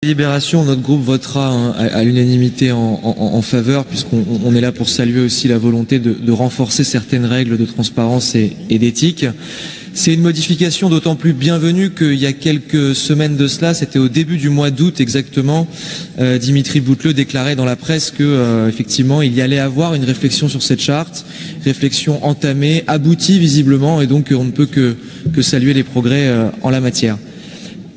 Libération, notre groupe votera à l'unanimité en faveur, puisqu'on est là pour saluer aussi la volonté de renforcer certaines règles de transparence et d'éthique. C'est une modification d'autant plus bienvenue qu'il y a quelques semaines de cela, c'était au début du mois d'août exactement, Dimitri Bouteloup déclarait dans la presse que effectivement il y allait avoir une réflexion sur cette charte, réflexion entamée, aboutie visiblement, et donc on ne peut que saluer les progrès en la matière.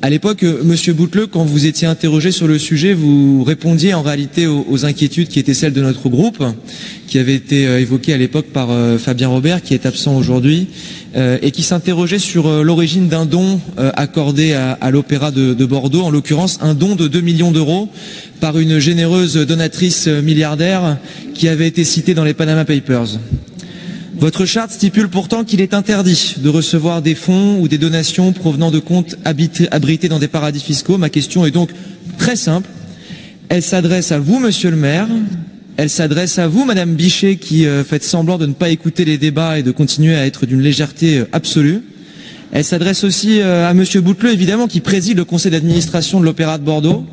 À l'époque, Monsieur Bouteloup, quand vous étiez interrogé sur le sujet, vous répondiez en réalité aux inquiétudes qui étaient celles de notre groupe, qui avaient été évoquées à l'époque par Fabien Robert, qui est absent aujourd'hui, et qui s'interrogeait sur l'origine d'un don accordé à l'Opéra de Bordeaux, en l'occurrence un don de 2 millions d'euros par une généreuse donatrice milliardaire qui avait été citée dans les Panama Papers. Votre charte stipule pourtant qu'il est interdit de recevoir des fonds ou des donations provenant de comptes abrités dans des paradis fiscaux. Ma question est donc très simple. Elle s'adresse à vous, monsieur le maire. Elle s'adresse à vous, madame Bichet, qui faites semblant de ne pas écouter les débats et de continuer à être d'une légèreté absolue. Elle s'adresse aussi à monsieur Bouteloup, évidemment, qui préside le conseil d'administration de l'Opéra de Bordeaux.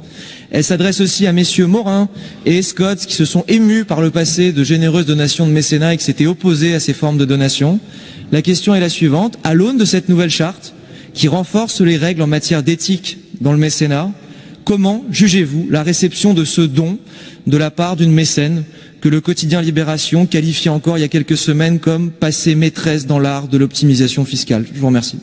Elle s'adresse aussi à messieurs Morin et Escott, qui se sont émus par le passé de généreuses donations de mécénat et qui s'étaient opposés à ces formes de donations. La question est la suivante. À l'aune de cette nouvelle charte, qui renforce les règles en matière d'éthique dans le mécénat, comment jugez-vous la réception de ce don de la part d'une mécène que le quotidien Libération qualifiait encore il y a quelques semaines comme passée maîtresse dans l'art de l'optimisation fiscale? Je vous remercie.